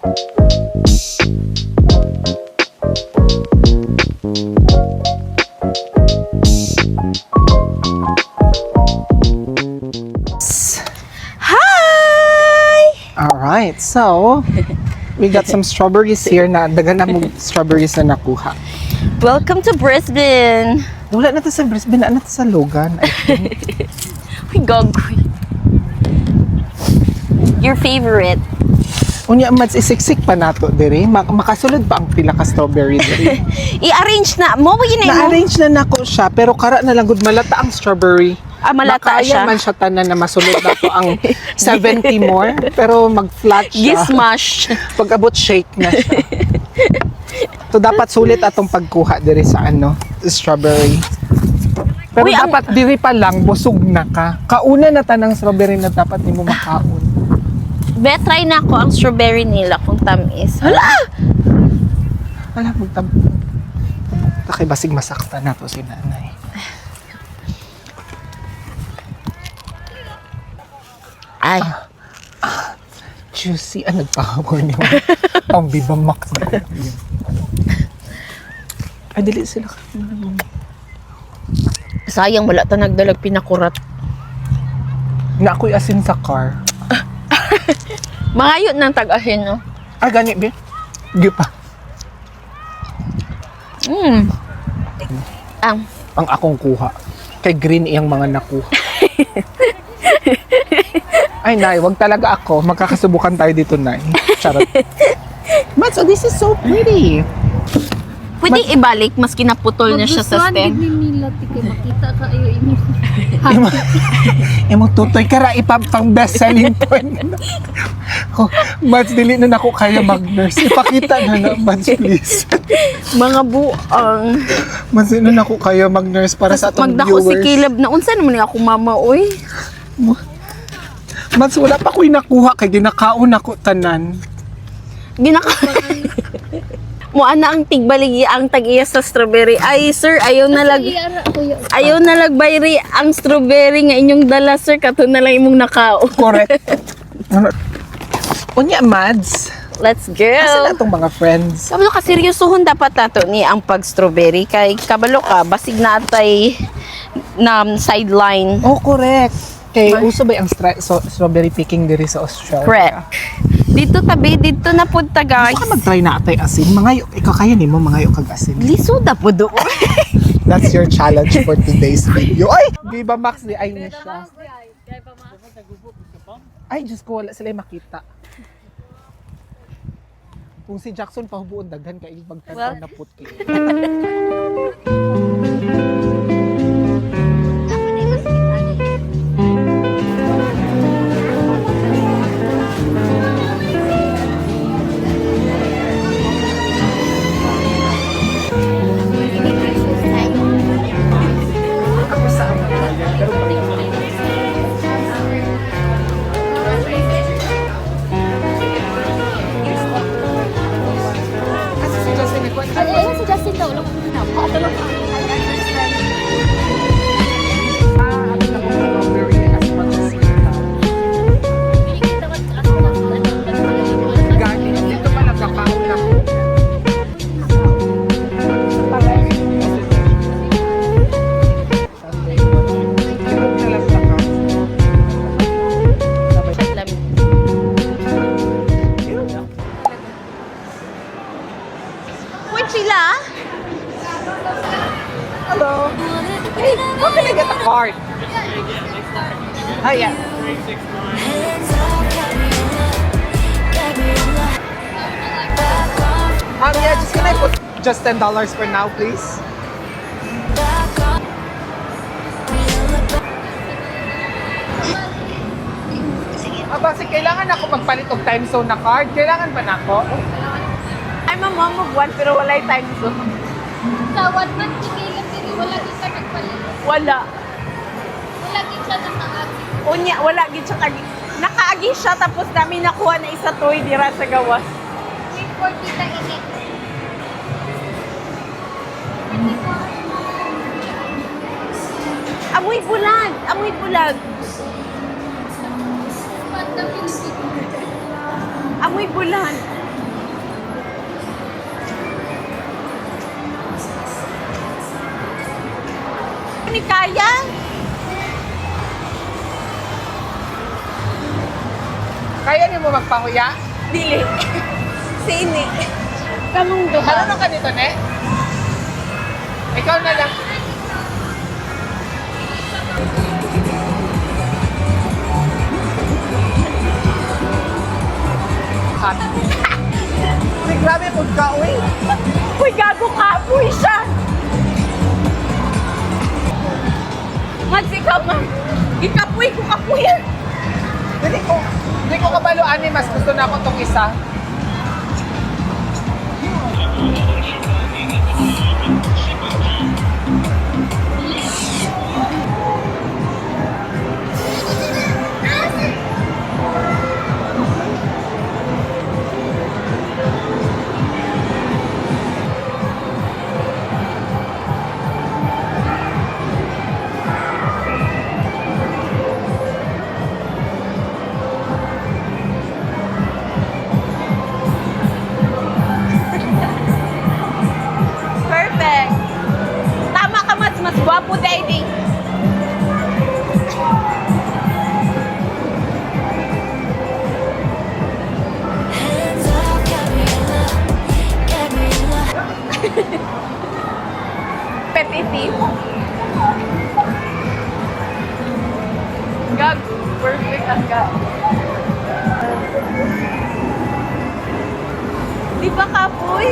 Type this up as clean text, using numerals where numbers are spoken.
Alright, so we got some strawberries here na dagan na mong strawberries na nakuha. Welcome to Brisbane. Wala na to sa Brisbane, na to sa Logan, I think. Uy, gagawin. Your favorite? Unya, Mads, isiksik pa nato diri. Makasulod pa ang pila ka strawberry diri. I-arrange na. Mo ba yun mo? Na-arrange na nako siya, pero kara na lang gud malata ang strawberry. Malata siya. Makaya man siya tanan na masulod na to ang 70 more, pero mag-flat siya. Gismash. Pag abot shake na siya. So dapat sulit atong pagkuha diri sa strawberry. Pero Uy, dapat diri pa lang busog na ka. Kauna na tanang strawberry na dapat nimo makaon. Try na ako ang strawberry nila kung tamis. Hala! Wala magtab. Takay basig masakta na to si nanay. Ay. Juicy. Nagpahawar niyo. Ang Viva Max na. Ay, dili sila. Sayang, wala ta nagdalag pinakurat. Na ako'y asin sa car. Mangayot ng tag-ahin, no? Ay, gani, be. Di pa. Ang akong kuha. Kay green iyang mga nakuha. Ay, Nay, wag talaga ako. Magkakasubukan tayo dito, Nay. Charot. Mats, oh, this is so pretty. Pwede ibalik, maski naputol na siya sa stem. Nila, tika, makita ka ayo ini. Imo tutoy kara pang best selling point. Oh, Mats, dili na nako kaya mag-nurse. Ipakita na Mats, please. Mga buang. Mats, dili na nako kaya mag-nurse para sa atong Magdako si viewers. Caleb na unsa naman ako mama, oy. Mats, wala pa ko'y nakuha kay ginakaon ako tanan. Ginaka. Mo ana ang tigbaligi ang tag-iya sa strawberry. Ay sir, ayaw na lagbayri ang strawberry nga inyong dala sir, kato na lang imong nakao. Correct. Unya, Mads. Let's go. Asa na itong mga friends? Kabalo ka seryosohon dapat nato ni ang pag-strawberry kay kabalo ka basig na atay na sideline. Oh, correct. Kay uso ba ang strawberry picking diri sa Australia? Correct. Dito tabi, dito na punta guys. Baka mag-try na atay asin. Mangayo, ikaw kaya nimo mangayo kag asin. Lisuda po doon. That's your challenge for today's video. Ay! Viva Max di ay na siya. Ay, Diyos ko, wala sila makita. Kung si Jackson pahubuon, daghan ka magtanaw na putki. Ano si Justin daw? Wait sila. Hello. Hey, how can I get a card? Oh, yeah. Yeah, just can I put just $10 for now, please? Basi, kailangan ako magpalit og time zone na card. Kailangan ba na ako? Ay mamamagwan pero walay time zone. Sa 1 month tikilan dili wala gid sa nagpalit. Wala. Wala gid siya nakaagi. Unya, wala gid siya kagi. Nakaagi siya tapos namin nakuha na isa toy dira sa gawas. Wait for kita ini. Amoy bulag! Amoy bulag! Panda Pilipino. Amoy bulag! kaya? Kaya niyo mo magpahuya? Dili. Sini. Kamong duha. Ano ka dito, ne? Ikaw na lang. Hot. Uy, grabe po ka, uy. Uy, gago ka. Uy, siya. Mads, ikaw man. Ikapuy ko kapuyan. Hindi ko kabaluan eh. Mas gusto na ako tong isa. Perfect. Tama ka, Mads. Mas gwapo daddy. Hands up, Gabriella, Gabriella. Petitive. Gag. Perfect ang gag. Di ba, kapoy?